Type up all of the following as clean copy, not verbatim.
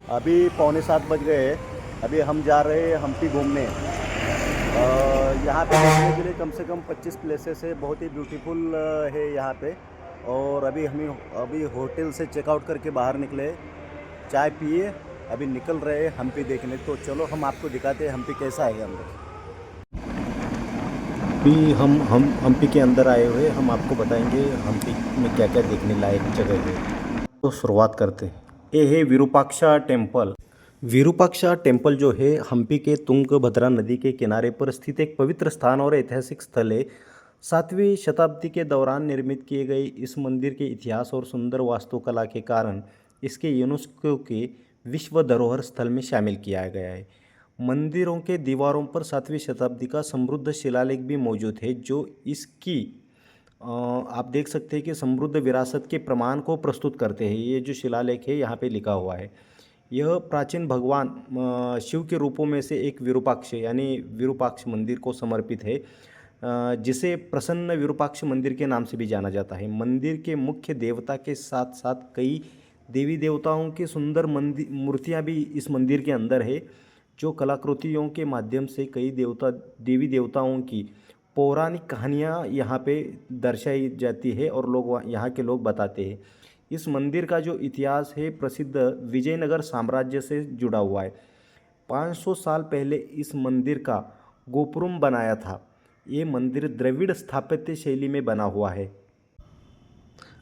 अभी पौने 7 बज गए हैं। अभी हम जा रहे हैं हम्पी घूमने। यहाँ पे देखने के लिए कम से कम 25 प्लेसेस है। बहुत ही ब्यूटीफुल है यहाँ पे। और अभी होटल से चेकआउट करके बाहर निकले, चाय पिए, अभी निकल रहे हैं हम्पी देखने। तो चलो हम आपको दिखाते हैं हम्पी कैसा है अंदर। अभी हम हम्पी के अंदर आए हुए, हम आपको बताएंगे हम्पी में क्या क्या देखने लायक जगह है। तो शुरुआत करते हैं। ये है विरूपाक्षा टेम्पल। विरूपाक्षा टेम्पल जो है हम्पी के तुंगभद्रा नदी के किनारे पर स्थित एक पवित्र स्थान और ऐतिहासिक स्थल है। 7वीं शताब्दी के दौरान निर्मित किए गए इस मंदिर के इतिहास और सुंदर वास्तुकला के कारण इसके यूनेस्को के विश्व धरोहर स्थल में शामिल किया गया है। मंदिरों के दीवारों पर 7वीं शताब्दी का समृद्ध शिलालेख भी मौजूद है, जो इसकी आप देख सकते हैं कि समृद्ध विरासत के प्रमाण को प्रस्तुत करते हैं। ये जो शिलालेख है यहाँ पे लिखा हुआ है। यह प्राचीन भगवान शिव के रूपों में से एक विरूपाक्ष यानी विरूपाक्ष मंदिर को समर्पित है, जिसे प्रसन्न विरूपाक्ष मंदिर के नाम से भी जाना जाता है। मंदिर के मुख्य देवता के साथ साथ कई देवी देवताओं की सुंदर मूर्तियाँ भी इस मंदिर के अंदर है, जो कलाकृतियों के माध्यम से कई देवी देवताओं की पौराणिक कहानियाँ यहाँ पे दर्शाई जाती है और यहाँ के लोग बताते हैं। इस मंदिर का जो इतिहास है प्रसिद्ध विजयनगर साम्राज्य से जुड़ा हुआ है। 500 साल पहले इस मंदिर का गोपुरम बनाया था। ये मंदिर द्रविड़ स्थापत्य शैली में बना हुआ है।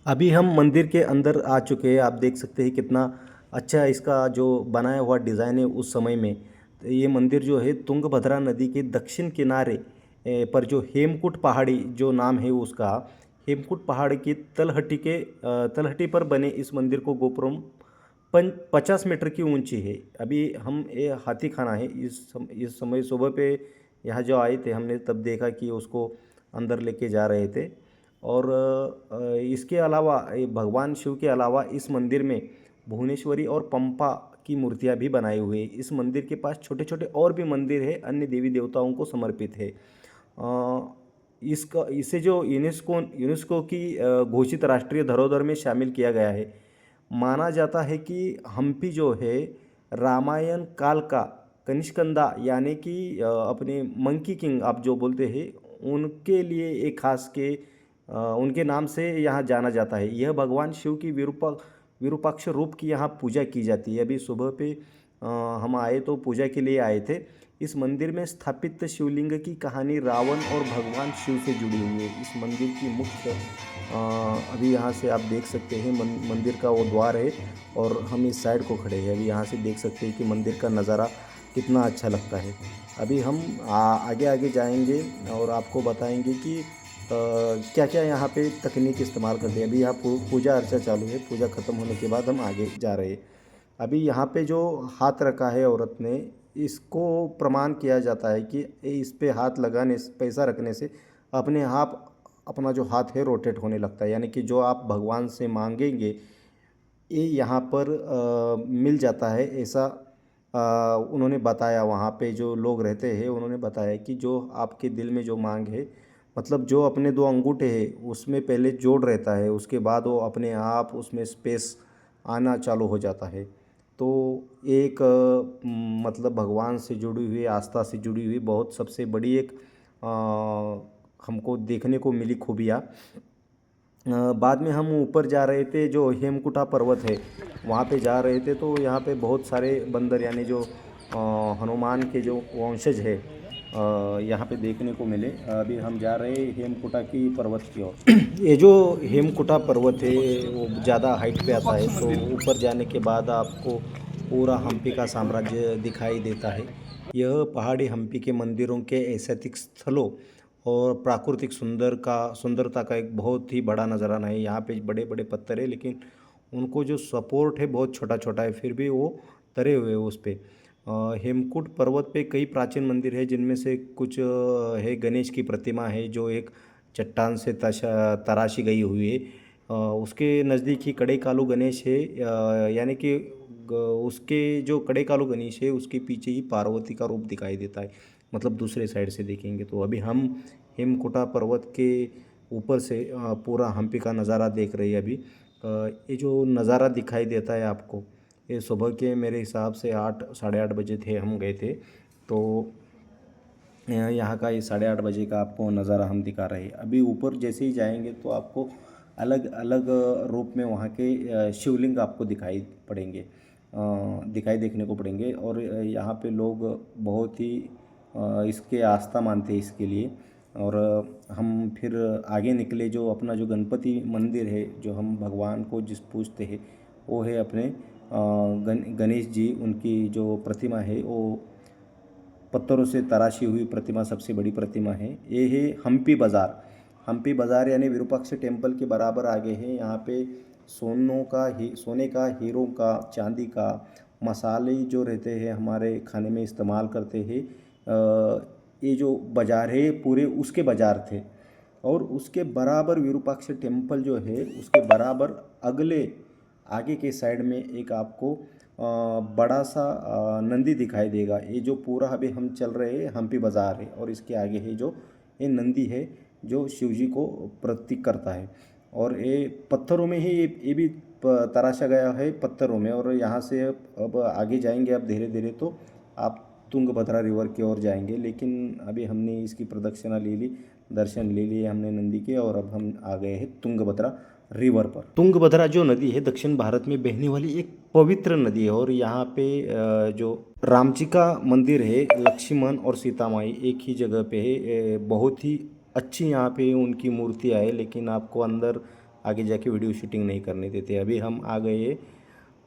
अभी हम मंदिर के अंदर आ चुके हैं। आप देख सकते हैं कितना अच्छा इसका जो बनाया हुआ डिज़ाइन है उस समय में। तो ये मंदिर जो है तुंगभद्रा नदी के दक्षिण किनारे पर जो हेमकूट पहाड़ी जो नाम है उसका, हेमकूट पहाड़ की तलहटी पर बने इस मंदिर को गोपुरम 50 मीटर की ऊंची है। अभी हम ये हाथी खाना है इस समय सुबह पे यहाँ जो आए थे हमने तब देखा कि उसको अंदर लेके जा रहे थे। और इसके अलावा भगवान शिव के अलावा इस मंदिर में भुवनेश्वरी और पंपा की मूर्तियां भी बनाई हुई है। इस मंदिर के पास छोटे छोटे और भी मंदिर है, अन्य देवी देवताओं को समर्पित है। इसका इसे जो यूनेस्को की घोषित राष्ट्रीय धरोहर में शामिल किया गया है। माना जाता है कि हम्पी जो है रामायण काल का कनिष्कंदा यानी कि अपने मंकी किंग आप जो बोलते हैं उनके लिए एक खास के उनके नाम से यहाँ जाना जाता है। यह भगवान शिव की विरूपाक्ष रूप की यहाँ पूजा की जाती है। अभी सुबह पे हम आए तो पूजा के लिए आए थे। इस मंदिर में स्थापित शिवलिंग की कहानी रावण और भगवान शिव से जुड़ी हुई है। इस मंदिर की मुख्य अभी यहाँ से आप देख सकते हैं मंदिर का वो द्वार है और हम इस साइड को खड़े हैं। अभी यहाँ से देख सकते हैं कि मंदिर का नज़ारा कितना अच्छा लगता है। अभी हम आगे आगे जाएंगे और आपको बताएंगे कि क्या क्या यहाँ पे तकनीक इस्तेमाल करते हैं। अभी यहाँ पूजा अर्चा चालू है। पूजा ख़त्म होने के बाद हम आगे जा रहे हैं। अभी यहाँ पे जो हाथ रखा है औरत ने, इसको प्रमाण किया जाता है कि इस पे हाथ लगाने से, पैसा रखने से अपने आप अपना जो हाथ है रोटेट होने लगता है। यानी कि जो आप भगवान से मांगेंगे ये यहाँ पर मिल जाता है, ऐसा उन्होंने बताया। वहाँ पे जो लोग रहते हैं उन्होंने बताया कि जो आपके दिल में जो मांग है, मतलब जो अपने दो अंगूठे हैं उसमें पहले जोड़ रहता है, उसके बाद वो अपने आप उसमें स्पेस आना चालू हो जाता है। तो एक मतलब भगवान से जुड़ी हुई, आस्था से जुड़ी हुई बहुत सबसे बड़ी एक हमको देखने को मिली खूबियाँ। बाद में हम ऊपर जा रहे थे, जो हेमकुटा पर्वत है वहाँ पे जा रहे थे, तो यहाँ पे बहुत सारे बंदर यानी जो हनुमान के जो वंशज है यहाँ पे देखने को मिले। अभी हम जा रहे हैं हेमकुटा की पर्वत की ओर। ये जो हेमकुटा पर्वत है वो ज़्यादा हाइट पे आता है, तो ऊपर जाने के बाद आपको पूरा हम्पी का साम्राज्य दिखाई देता है। यह पहाड़ी हम्पी के मंदिरों के ऐतिहासिक स्थलों और प्राकृतिक सुंदरता का एक बहुत ही बड़ा नज़राना है। यहाँ पे बड़े बड़े पत्थर है लेकिन उनको जो सपोर्ट है बहुत छोटा छोटा है, फिर भी वो तरे हुए हैं उस पे। हेमकूट पर्वत पे कई प्राचीन मंदिर है, जिनमें से कुछ है गणेश की प्रतिमा है जो एक चट्टान से तराशी गई हुई है। उसके नज़दीक ही कड़े कालू गणेश है, यानी कि उसके जो कड़े कालू गणेश है उसके पीछे ही पार्वती का रूप दिखाई देता है। मतलब दूसरे साइड से देखेंगे तो अभी हम हेमकुटा पर्वत के ऊपर से पूरा हम्पी का नज़ारा देख रहे हैं। अभी ये जो नज़ारा दिखाई देता है आपको, ये सुबह के मेरे हिसाब से 8 साढ़े 8 बजे थे, हम गए थे। तो यहाँ का ये 8:30 बजे का आपको नज़ारा हम दिखा रहे हैं। अभी ऊपर जैसे ही जाएंगे तो आपको अलग अलग रूप में वहाँ के शिवलिंग आपको दिखाई पड़ेंगे, दिखाई देखने को पड़ेंगे। और यहाँ पे लोग बहुत ही इसके आस्था मानते हैं इसके लिए। और हम फिर आगे निकले, जो अपना जो गणपति मंदिर है, जो हम भगवान को जिस पूजते हैं, वो है अपने गणेश जी। उनकी जो प्रतिमा है वो पत्थरों से तराशी हुई प्रतिमा, सबसे बड़ी प्रतिमा है। ये है हम्पी बाज़ार। हम्पी बाज़ार यानी विरूपाक्ष टेम्पल के बराबर आगे है। यहाँ पे सोने का, हीरो का, चांदी का, मसाले जो रहते हैं हमारे खाने में इस्तेमाल करते हैं, ये जो बाज़ार है पूरे उसके बाज़ार थे। और उसके बराबर विरूपाक्ष टेम्पल जो है उसके बराबर अगले आगे के साइड में एक आपको बड़ा सा नंदी दिखाई देगा। ये जो पूरा अभी हम चल रहे हैं हम्पी बाज़ार है, और इसके आगे है जो ये नंदी है जो शिव जी को प्रतीक करता है। और ये पत्थरों में ही ये भी तराशा गया है पत्थरों में। और यहाँ से अब आगे जाएंगे अब धीरे धीरे तो आप तुंगभद्रा रिवर की ओर जाएंगे। लेकिन अभी हमने इसकी प्रदक्षिणा ले ली, दर्शन ले लिए हमने नंदी के, और अब हम आ गए हैं तुंगभद्रा रिवर पर। तुंगभद्रा जो नदी है दक्षिण भारत में बहने वाली एक पवित्र नदी है। और यहाँ पे जो राम जी का मंदिर है, लक्ष्मण और सीता माई एक ही जगह पे है। बहुत ही अच्छी यहाँ पे उनकी मूर्तियाँ है, लेकिन आपको अंदर आगे जाके वीडियो शूटिंग नहीं करने देते। अभी हम आ गए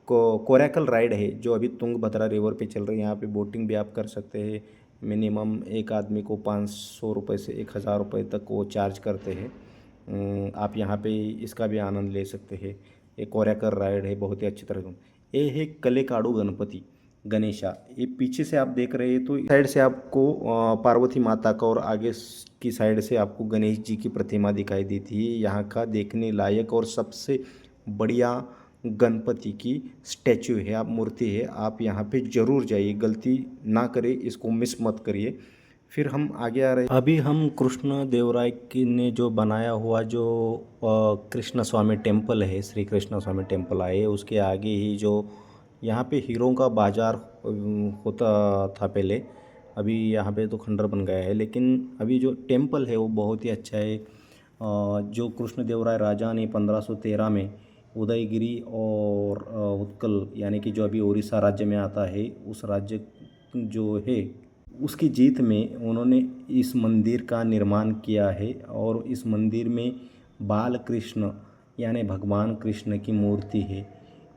कोरैकल राइड है जो अभी तुंगभद्रा रिवर पे चल रही है। यहाँ पे बोटिंग भी आप कर सकते हैं। मिनिमम एक आदमी को 500 रुपये से 1000 रुपये तक वो चार्ज करते हैं। आप यहाँ पे इसका भी आनंद ले सकते हैं। ये कोरैकल राइड है, बहुत ही अच्छी तरह। ये है कलेकाड़ू गणपति गणेशा। ये पीछे से आप देख रहे हैं तो साइड से आपको पार्वती माता का, और आगे की साइड से आपको गणेश जी की प्रतिमा दिखाई देती है। यहाँ का देखने लायक और सबसे बढ़िया गणपति की स्टैचू है, आप मूर्ति है। आप यहाँ पे ज़रूर जाइए, गलती ना करें, इसको मिस मत करिए। फिर हम आगे आ रहे हैं। अभी हम कृष्ण देवराय की ने जो बनाया हुआ जो कृष्ण स्वामी टेम्पल है, श्री कृष्ण स्वामी टेम्पल आए, उसके आगे ही जो यहाँ पे हीरों का बाज़ार होता था पहले। अभी यहाँ पे तो खंडर बन गया है, लेकिन अभी जो टेम्पल है वो बहुत ही अच्छा है। जो कृष्णदेवराय राजा ने 1513 में उदयगिरी और उत्कल यानी कि जो अभी उड़ीसा राज्य में आता है, उस राज्य जो है उसकी जीत में उन्होंने इस मंदिर का निर्माण किया है। और इस मंदिर में बाल कृष्ण यानी भगवान कृष्ण की मूर्ति है,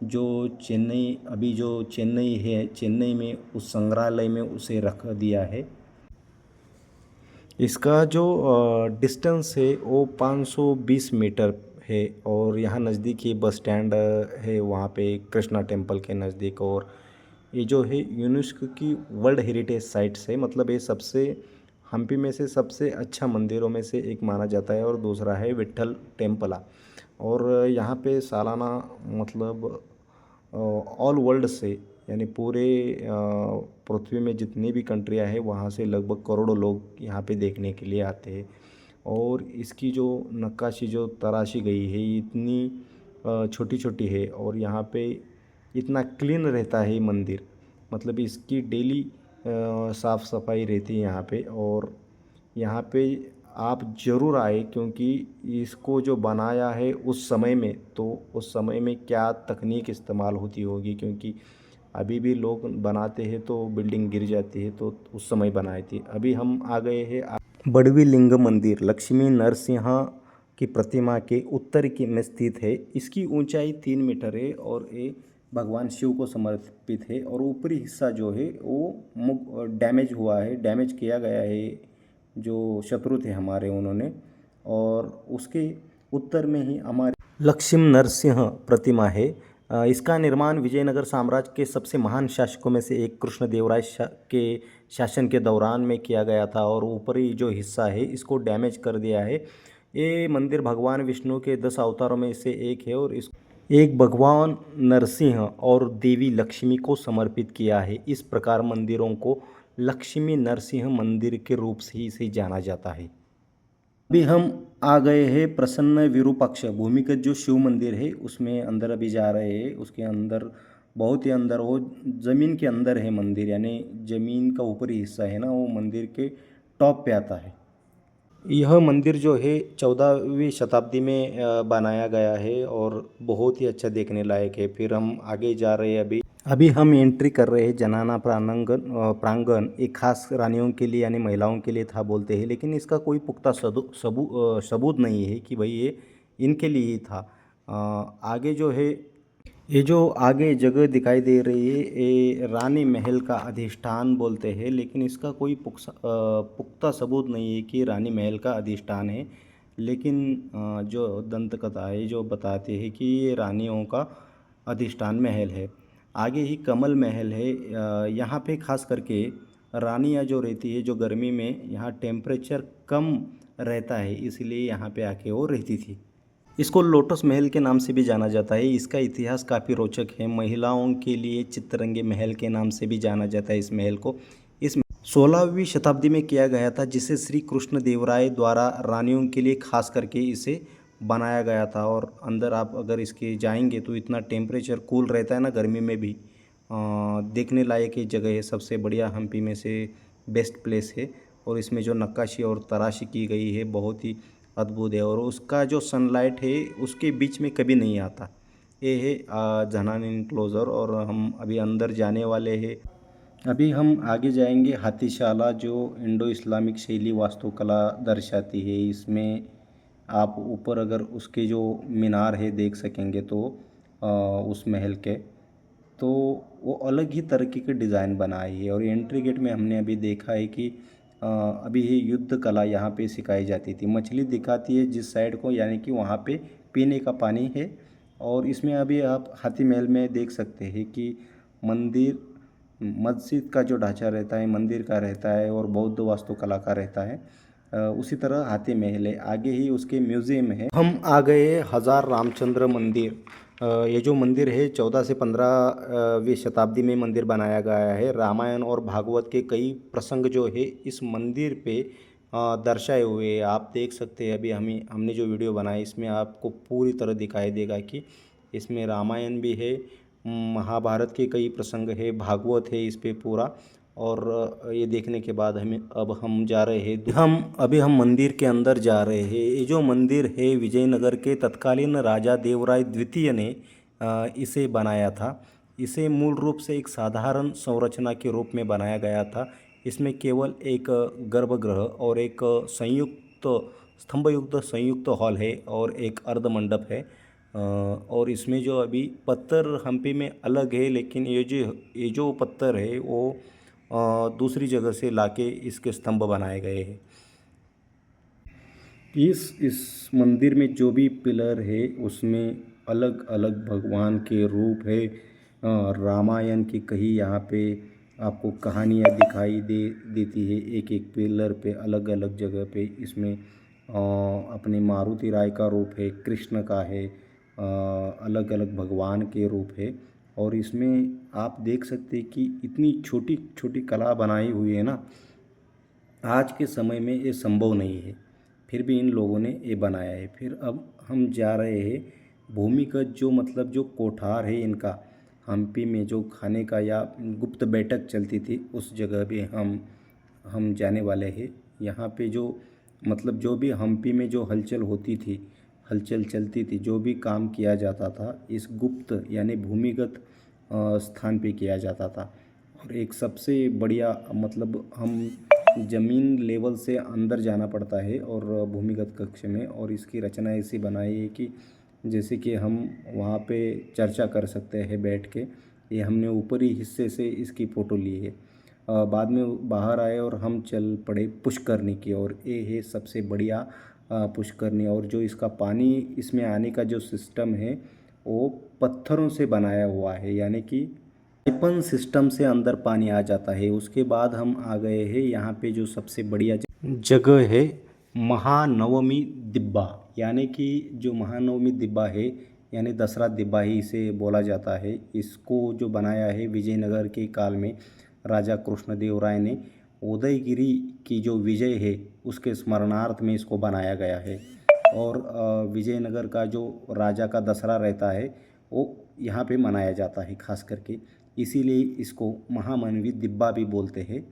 जो चेन्नई है, चेन्नई में उस संग्रहालय में उसे रख दिया है। इसका जो डिस्टेंस है वो 520 मीटर है। और यहाँ नज़दीक ही बस स्टैंड है, वहाँ पे कृष्णा टेम्पल के नज़दीक। और ये जो है यूनेस्को की वर्ल्ड हेरिटेज साइट्स है, मतलब ये सबसे हम्पी में से सबसे अच्छा मंदिरों में से एक माना जाता है। और दूसरा है विट्ठल टेम्पला। और यहाँ पे सालाना मतलब ऑल वर्ल्ड से यानी पूरे पृथ्वी में जितनी भी कंट्रियाँ हैं वहाँ से लगभग करोड़ों लोग यहाँ पे देखने के लिए आते हैं। और इसकी जो नक्काशी जो तराशी गई है इतनी छोटी छोटी है, और यहाँ पे इतना क्लीन रहता है मंदिर, मतलब इसकी डेली साफ़ सफाई रहती है यहाँ पे। और यहाँ पे आप ज़रूर आए, क्योंकि इसको जो बनाया है उस समय में, तो उस समय में क्या तकनीक इस्तेमाल होती होगी, क्योंकि अभी भी लोग बनाते हैं तो बिल्डिंग गिर जाती है, तो उस समय बनाई थी। अभी हम आ गए हैं बड़वी लिंग मंदिर, लक्ष्मी नरसिंह की प्रतिमा के उत्तर की में स्थित है। इसकी ऊंचाई 3 मीटर है और ये भगवान शिव को समर्पित है। और ऊपरी हिस्सा जो है वो डैमेज हुआ है, डैमेज किया गया है, जो शत्रु थे हमारे उन्होंने। और उसके उत्तर में ही हमारी लक्ष्मी नरसिंह प्रतिमा है। इसका निर्माण विजयनगर साम्राज्य के सबसे महान शासकों में से एक कृष्णदेवराय के शासन के दौरान में किया गया था। और ऊपरी जो हिस्सा है इसको डैमेज कर दिया है। ये मंदिर भगवान विष्णु के 10 अवतारों में से एक है, और इस एक भगवान नरसिंह और देवी लक्ष्मी को समर्पित किया है। इस प्रकार मंदिरों को लक्ष्मी नरसिंह मंदिर के रूप से ही इसे जाना जाता है। अभी हम आ गए हैं प्रसन्न विरूपाक्ष, भूमिगत जो शिव मंदिर है उसमें अंदर अभी जा रहे हैं। उसके अंदर बहुत ही अंदर, वो ज़मीन के अंदर है मंदिर, यानी ज़मीन का ऊपरी हिस्सा है ना, वो मंदिर के टॉप पे आता है। यह मंदिर जो है 14वीं शताब्दी में बनाया गया है और बहुत ही अच्छा देखने लायक है। फिर हम आगे जा रहे हैं। अभी अभी हम एंट्री कर रहे हैं जनाना प्रांगण एक खास रानियों के लिए यानी महिलाओं के लिए था बोलते हैं, लेकिन इसका कोई पुख्ता सबूत नहीं है कि भाई ये इनके लिए ही था। आगे जो है, ये जो आगे जगह दिखाई दे रही है ये रानी महल का अधिष्ठान बोलते हैं, लेकिन इसका कोई पुख्ता सबूत नहीं है कि रानी महल का अधिष्ठान है। लेकिन जो दंतकथा है जो बताते हैं कि ये रानियों का अधिष्ठान महल है। आगे ही कमल महल है। यहाँ पे खास करके रानियाँ जो रहती है, जो गर्मी में यहाँ टेम्परेचर कम रहता है, इसलिए यहाँ पे आके वो रहती थी। इसको लोटस महल के नाम से भी जाना जाता है। इसका इतिहास काफ़ी रोचक है। महिलाओं के लिए चितरंगी महल के नाम से भी जाना जाता है इस महल को। इस 16वीं शताब्दी में किया गया था, जिसे श्री कृष्ण देव राय द्वारा रानियों के लिए खास करके इसे बनाया गया था। और अंदर आप अगर इसके जाएंगे तो इतना टेम्परेचर कूल रहता है ना गर्मी में भी। देखने लायक ये जगह है, सबसे बढ़िया हम्पी में से बेस्ट प्लेस है। और इसमें जो नक्काशी और तराशी की गई है बहुत ही अद्भुत है, और उसका जो सनलाइट है उसके बीच में कभी नहीं आता। ये है जनान इनक्लोजर, और हम अभी अंदर जाने वाले हैं। अभी हम आगे जाएंगे हाथीशाला, जो इंडो इस्लामिक शैली वास्तुकला दर्शाती है। इसमें आप ऊपर अगर उसके जो मीनार है देख सकेंगे तो उस महल के, तो वो अलग ही तरीके के डिज़ाइन बनाई है। और एंट्री गेट में हमने अभी देखा है कि अभी ये युद्ध कला यहाँ पे सिखाई जाती थी। मछली दिखाती है जिस साइड को, यानी कि वहाँ पे पीने का पानी है। और इसमें अभी आप हाथी महल में देख सकते हैं कि मंदिर मस्जिद का जो ढांचा रहता है मंदिर का रहता है, और बौद्ध वास्तुकला का रहता है। उसी तरह हाथी महल है, आगे ही उसके म्यूज़ियम है। हम आ गए हजार रामचंद्र मंदिर। ये जो मंदिर है 14 से 15वीं शताब्दी में मंदिर बनाया गया है। रामायण और भागवत के कई प्रसंग जो है इस मंदिर पे दर्शाए हुए हैं। आप देख सकते हैं, अभी हमने जो वीडियो बनाई इसमें आपको पूरी तरह दिखाई देगा कि इसमें रामायण भी है, महाभारत के कई प्रसंग है, भागवत है इस पे पूरा। और ये देखने के बाद अब हम जा रहे हैं, अभी हम मंदिर के अंदर जा रहे हैं। ये जो मंदिर है विजयनगर के तत्कालीन राजा देवराय द्वितीय ने इसे बनाया था। इसे मूल रूप से एक साधारण संरचना के रूप में बनाया गया था। इसमें केवल एक गर्भगृह और एक संयुक्त स्तंभयुक्त संयुक्त हॉल है और एक अर्धमंडप है। और इसमें जो अभी पत्थर हम्पी में अलग है, लेकिन ये जो पत्थर है वो दूसरी जगह से लाके इसके स्तंभ बनाए गए हैं। इस मंदिर में जो भी पिलर है उसमें अलग अलग भगवान के रूप है। रामायण की कहीं यहाँ पे आपको कहानियाँ दिखाई देती है, एक एक पिलर पे अलग अलग जगह पे। इसमें अपने मारुति राय का रूप है, कृष्ण का है, अलग अलग भगवान के रूप है। और इसमें आप देख सकते हैं कि इतनी छोटी छोटी कला बनाई हुई है ना, आज के समय में ये संभव नहीं है, फिर भी इन लोगों ने ये बनाया है। फिर अब हम जा रहे हैं भूमिगत, जो मतलब जो कोठार है इनका, हम्पी में जो खाने का या गुप्त बैठक चलती थी उस जगह भी हम जाने वाले हैं। यहाँ पे जो मतलब जो भी हम्पी में जो हलचल होती थी, हलचल चलती थी, जो भी काम किया जाता था इस गुप्त यानी भूमिगत स्थान पे किया जाता था। और एक सबसे बढ़िया मतलब हम ज़मीन लेवल से अंदर जाना पड़ता है और भूमिगत कक्ष में, और इसकी रचना ऐसी बनाई है कि जैसे कि हम वहाँ पे चर्चा कर सकते हैं बैठ के। ये हमने ऊपरी हिस्से से इसकी फ़ोटो ली है। बाद में बाहर आए और हम चल पड़े पुष्करनी की ओर। ये है सबसे बढ़िया पुष्करनी। और जो इसका पानी इसमें आने का जो सिस्टम है वो पत्थरों से बनाया हुआ है, यानी कि पाइपन सिस्टम से अंदर पानी आ जाता है। उसके बाद हम आ गए हैं यहाँ पे जो सबसे बढ़िया जगह है महानवमी दिब्बा, यानी कि जो महानवमी दिब्बा है यानी दसरा दिब्बा ही इसे बोला जाता है। इसको जो बनाया है विजयनगर के काल में राजा कृष्णदेव राय ने, उदयगिरी की जो विजय है उसके स्मरणार्थ में इसको बनाया गया है। और विजयनगर का जो राजा का दसरा रहता है वो यहाँ पे मनाया जाता है खास करके, इसीलिए इसको महामनवी दिब्बा भी बोलते हैं।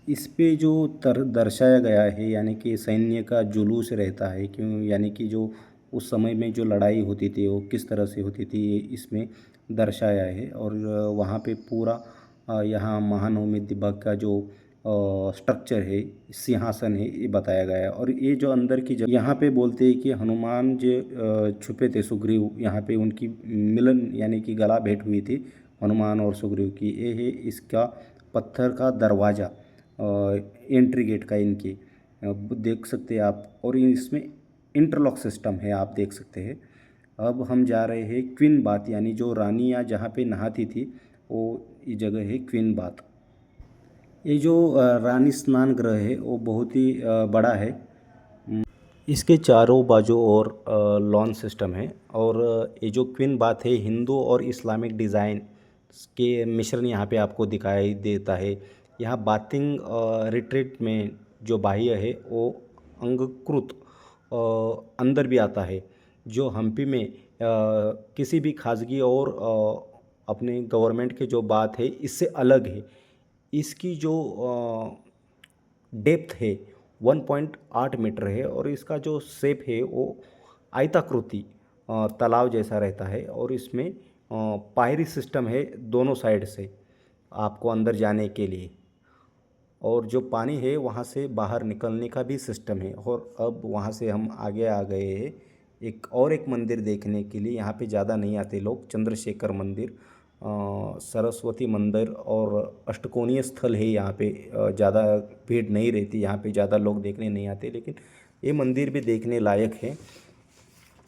इस पे जो दर्शाया गया है यानी कि सैन्य का जुलूस रहता है, क्यों यानी कि जो उस समय में जो लड़ाई होती थी वो किस तरह से होती थी ये इसमें दर्शाया है। और वहाँ पे पूरा यहाँ महानवमी दिब्बा का जो स्ट्रक्चर है, सिंहासन है, ये बताया गया है। और ये जो अंदर की यहाँ पे बोलते हैं कि हनुमान जो छुपे थे सुग्रीव, यहाँ पे उनकी मिलन यानी कि गला भेंट हुई थी हनुमान और सुग्रीव की। ये है इसका पत्थर का दरवाज़ा, एंट्री गेट का इनकी देख सकते हैं आप। और इसमें इंटरलॉक सिस्टम है, आप देख सकते हैं। अब हम जा रहे हैं क्वीन बाथ, यानी जो रानियाँ जहाँ पे नहाती थी वो ये जगह है क्वीन बाथ। ये जो रानी स्नान गृह है वो बहुत ही बड़ा है। इसके चारों बाजू और लॉन सिस्टम है। और ये जो क्वीन बाथ है हिंदू और इस्लामिक डिज़ाइन के मिश्रण यहाँ पे आपको दिखाई देता है। यहाँ बाथिंग रिट्रीट में जो बाह्य है वो अंगकृत अंदर भी आता है, जो हम्पी में किसी भी खासगी और अपने गवर्नमेंट के जो बात है इससे अलग है। इसकी जो डेप्थ है 1.8 मीटर है और इसका जो शेप है वो आयताकृति तालाब जैसा रहता है। और इसमें पायरी सिस्टम है दोनों साइड से आपको अंदर जाने के लिए, और जो पानी है वहाँ से बाहर निकलने का भी सिस्टम है। और अब वहाँ से हम आगे आ गए हैं एक मंदिर देखने के लिए। यहाँ पे ज़्यादा नहीं आते लोग, चंद्रशेखर मंदिर, सरस्वती मंदिर और अष्टकोणीय स्थल है। यहाँ पे ज़्यादा भीड़ नहीं रहती, यहाँ पे ज़्यादा लोग देखने नहीं आते, लेकिन ये मंदिर भी देखने लायक है,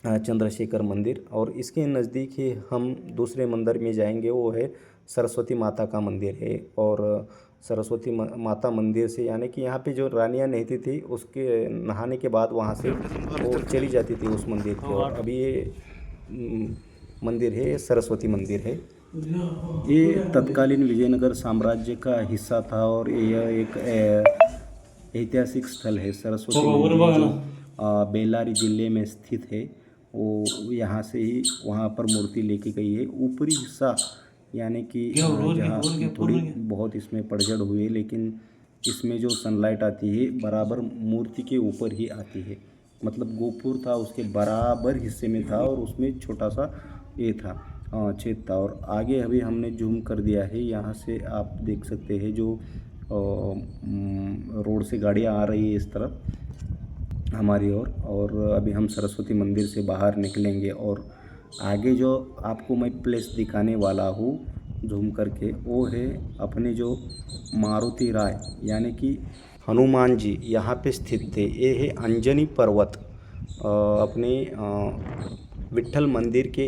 चंद्रशेखर मंदिर। और इसके नज़दीक ही हम दूसरे मंदिर में जाएंगे, वो है सरस्वती माता का मंदिर है। और सरस्वती माता मंदिर से यानी कि यहाँ पे जो रानियाँ नहाती थी उसके नहाने के बाद वहाँ से वो चली जाती थी उस मंदिर की ओर। अभी ये मंदिर है सरस्वती मंदिर है। ये तत्कालीन विजयनगर साम्राज्य का हिस्सा था और यह एक ऐतिहासिक स्थल है। सरस्वती मंदिर जो बेल्लारी जिले में स्थित है, वो यहाँ से ही वहाँ पर मूर्ति लेके गई है। ऊपरी हिस्सा यानी कि जहाँ थोड़ी बहुत इसमें पतझड़ हुई है, लेकिन इसमें जो सनलाइट आती है बराबर मूर्ति के ऊपर ही आती है। मतलब गोपुर था उसके बराबर हिस्से में था और उसमें छोटा सा ये था छेद था। और आगे अभी हमने जूम कर दिया है, यहाँ से आप देख सकते हैं जो रोड से गाड़ियाँ आ रही है इस तरफ हमारी ओर। और अभी हम सरस्वती मंदिर से बाहर निकलेंगे और आगे जो आपको मैं प्लेस दिखाने वाला हूँ जूम करके, वो है अपने जो मारुति राय यानी कि हनुमान जी यहाँ पे स्थित थे। ये है अंजनी पर्वत, अपने विट्ठल मंदिर के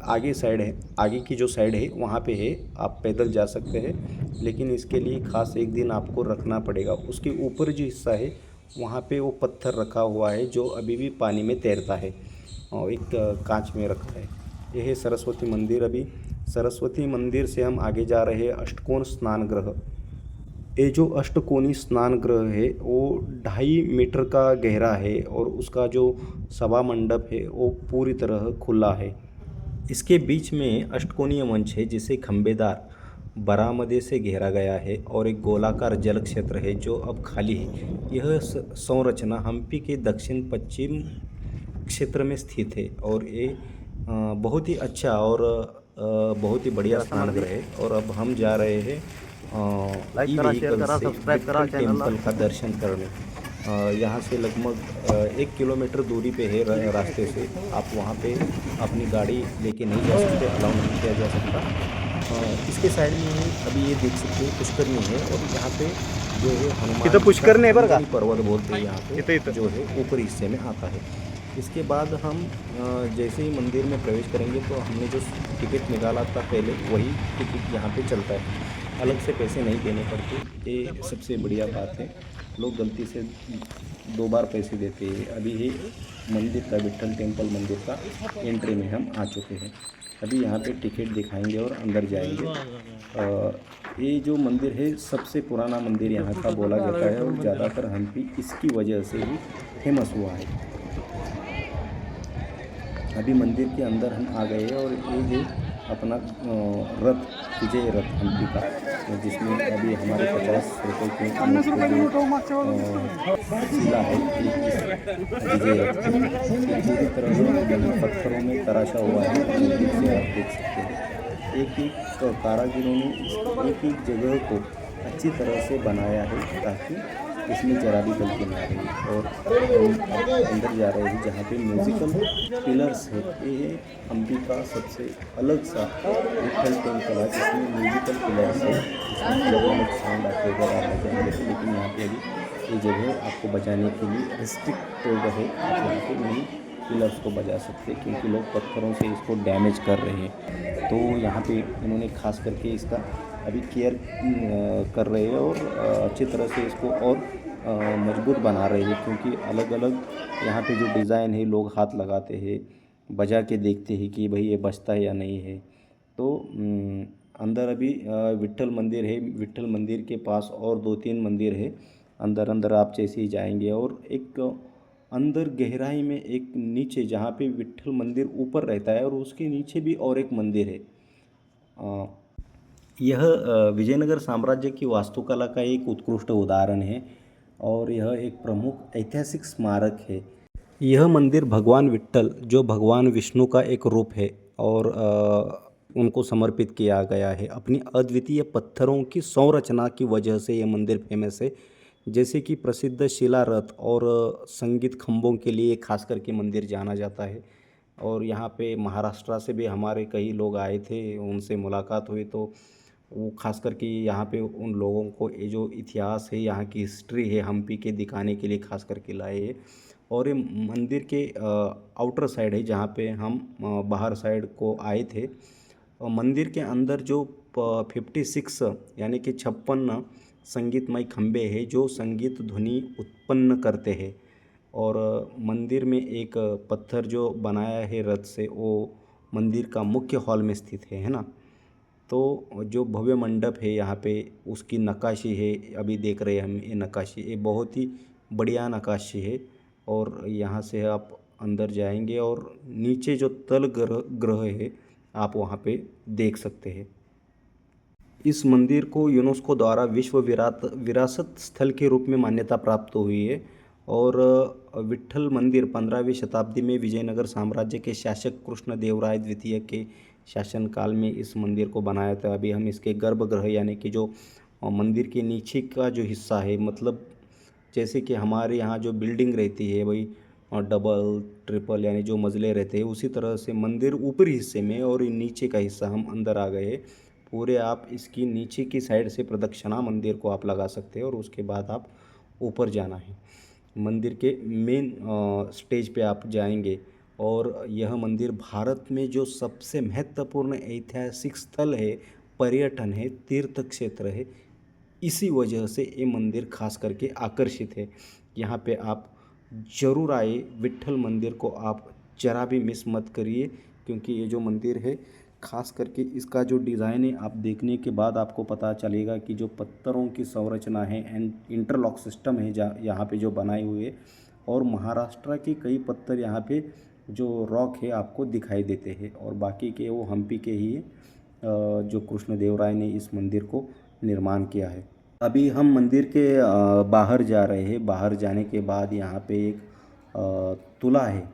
आगे साइड है, आगे की जो साइड है वहाँ पे है। आप पैदल जा सकते हैं, लेकिन इसके लिए खास एक दिन आपको रखना पड़ेगा। उसके ऊपर जो हिस्सा है वहाँ पे वो पत्थर रखा हुआ है जो अभी भी पानी में तैरता है और एक कांच में रखा है। यह है सरस्वती मंदिर। अभी सरस्वती मंदिर से हम आगे जा रहे हैं अष्टकोण स्नान गृह। ये जो अष्टकोणी स्नान गृह है वो 2.5 मीटर का गहरा है और उसका जो सभा मंडप है वो पूरी तरह खुला है। इसके बीच में अष्टकोणीय मंच है जिसे खंभेदार बरामदे से घेरा गया है और एक गोलाकार जल क्षेत्र है जो अब खाली है। यह संरचना हम्पी के दक्षिण पश्चिम क्षेत्र में स्थित है और ये बहुत ही अच्छा और बहुत ही बढ़िया स्नान गृह है। और अब हम जा रहे हैं लाइक करा, शेयर करा, सब्सक्राइब करा टेम्पल का दर्शन करने। यहाँ से लगभग 1 किलोमीटर दूरी पे है रास्ते से। आप वहाँ पे अपनी गाड़ी लेके नहीं जा सकते, अलाउ नहीं किया जा सकता। इसके साइड में ही अभी ये देख सकते हैं पुष्करनी है और यहाँ पे जो है हनुमान पुष्करनी पर्वत बोलते हैं यहाँ पे, जो है ऊपरी हिस्से में आता है। इसके बाद हम जैसे ही मंदिर में प्रवेश करेंगे तो हमने जो टिकट निकाला था पहले वही टिकट यहाँ पे चलता है, अलग से पैसे नहीं देने पड़ते। ये सबसे बढ़िया बात है। लोग गलती से 2 बार पैसे देते हैं। अभी ये मंदिर का विट्ठल टेम्पल मंदिर का एंट्री में हम आ चुके हैं। अभी यहाँ पे टिकट दिखाएंगे और अंदर जाएंगे। ये जो मंदिर है सबसे पुराना मंदिर यहाँ का बोला जाता है और ज़्यादातर हम्पी इसकी वजह से ही फेमस हुआ है। अभी मंदिर के अंदर हम आ गए हैं और ये है अपना रथ, विजय रथ हम्पी का, जिसमें अभी हमारे 50 रुपये की शिला है विजय रथ की। पूरी तरह पत्थरों में तराशा हुआ है, जिसे आप देख सकते हैं। एक एक कारीगरों ने एक एक जगह को अच्छी तरह से बनाया है ताकि इसमें जरा भी गलती ना रही। और हम अंदर जा रहे हैं जहाँ पे म्यूज़िकल पिलर्स है। ये हम्पी का सबसे अलग सा विट्ठल टेम्पल है जिसमें म्यूज़िकल पिलर्स है, जिसमें अलग अलग साउंड आपको अगर आप बजाएंगे तो। लेकिन यहाँ पे अभी ये जगह आपको बजाने के लिए रिस्ट्रिक्टेड है, आप यहाँ पे नहीं पिलर्स को बजा सकते क्योंकि लोग पत्थरों से इसको डैमेज कर रहे हैं। तो यहाँ पे इन्होंने खास करके इसका अभी केयर कर रहे हैं और अच्छी तरह से इसको और मजबूत बना रहे हैं, क्योंकि अलग अलग यहाँ पे जो डिज़ाइन है लोग हाथ लगाते हैं, बजा के देखते हैं कि भाई ये बजता है या नहीं है। तो अंदर अभी विट्ठल मंदिर है, विट्ठल मंदिर के पास और 2-3 मंदिर है। अंदर अंदर आप जैसे ही जाएंगे और एक अंदर गहराई में एक नीचे जहाँ पे विट्ठल मंदिर ऊपर रहता है और उसके नीचे भी और एक मंदिर है। यह विजयनगर साम्राज्य की वास्तुकला का एक उत्कृष्ट उदाहरण है और यह एक प्रमुख ऐतिहासिक स्मारक है। यह मंदिर भगवान विट्ठल, जो भगवान विष्णु का एक रूप है, और उनको समर्पित किया गया है। अपनी अद्वितीय पत्थरों की संरचना की वजह से यह मंदिर फेमस है, जैसे कि प्रसिद्ध शिला रथ और संगीत खंभों के लिए खास करके मंदिर जाना जाता है। और यहाँ पे महाराष्ट्र से भी हमारे कई लोग आए थे, उनसे मुलाकात हुई तो वो खास करके यहाँ पे उन लोगों को ये जो इतिहास है, यहाँ की हिस्ट्री है हम्पी के दिखाने के लिए खास करके लाए हैं। और ये मंदिर के आउटर साइड है जहाँ पे हम बाहर साइड को आए थे। और मंदिर के अंदर जो 56 यानी कि 56 संगीतमय खंभे हैं जो संगीत ध्वनि उत्पन्न करते हैं। और मंदिर में एक पत्थर जो बनाया है रथ से, वो मंदिर का मुख्य हॉल में स्थित है ना। तो जो भव्य मंडप है यहाँ पे, उसकी नक्काशी है, अभी देख रहे हैं हम ये नक्काशी, ये बहुत ही बढ़िया नक्काशी है। और यहाँ से आप अंदर जाएंगे और नीचे जो तल ग्रह है आप वहाँ पे देख सकते हैं। इस मंदिर को यूनेस्को द्वारा विश्व विरासत स्थल के रूप में मान्यता प्राप्त हुई है। और विट्ठल मंदिर 15वीं शताब्दी में विजयनगर साम्राज्य के शासक कृष्णदेवराय द्वितीय के शासनकाल में इस मंदिर को बनाया था। अभी हम इसके गर्भगृह यानी कि जो मंदिर के नीचे का जो हिस्सा है, मतलब जैसे कि हमारे यहाँ जो बिल्डिंग रहती है भाई डबल ट्रिपल यानी जो मंजिले रहते हैं, उसी तरह से मंदिर ऊपरी हिस्से में और नीचे का हिस्सा हम अंदर आ गए। पूरे आप इसकी नीचे की साइड से प्रदक्षिणा मंदिर को आप लगा सकते हैं और उसके बाद आप ऊपर जाना है। मंदिर के मेन स्टेज पे आप जाएंगे और यह मंदिर भारत में जो सबसे महत्वपूर्ण ऐतिहासिक स्थल है, पर्यटन है, तीर्थ क्षेत्र है, इसी वजह से ये मंदिर खास करके आकर्षित है। यहाँ पे आप ज़रूर आए, विट्ठल मंदिर को आप जरा भी मिस मत करिए, क्योंकि ये जो मंदिर है खास करके इसका जो डिज़ाइन है आप देखने के बाद आपको पता चलेगा कि जो पत्थरों की संरचना है एंड इंटरलॉक सिस्टम है यहाँ पे जो बनाए हुए, और महाराष्ट्र के कई पत्थर यहाँ पे जो रॉक है आपको दिखाई देते हैं, और बाकी के वो हम्पी के ही जो कृष्णदेवराय ने इस मंदिर को निर्माण किया है। अभी हम मंदिर के बाहर जा रहे हैं। बाहर जाने के बाद यहाँ पे एक तुला है,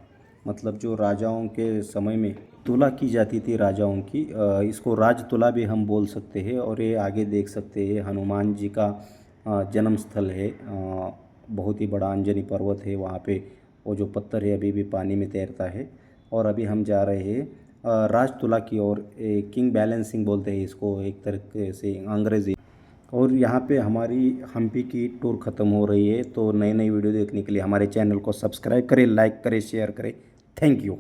मतलब जो राजाओं के समय में तुला की जाती थी राजाओं की, इसको राज तुला भी हम बोल सकते हैं। और ये आगे देख सकते हैं हनुमान जी का जन्म स्थल है, बहुत ही बड़ा अंजनी पर्वत है वहाँ पे। वो जो पत्थर है अभी भी पानी में तैरता है। और अभी हम जा रहे हैं राज तुला की ओर, किंग बैलेंसिंग बोलते हैं इसको एक तरह से अंग्रेज़ी। और यहाँ पे हमारी हम्पी की टूर ख़त्म हो रही है। तो नई नई वीडियो देखने के लिए हमारे चैनल को सब्सक्राइब करें, लाइक करें, शेयर करें। Thank you.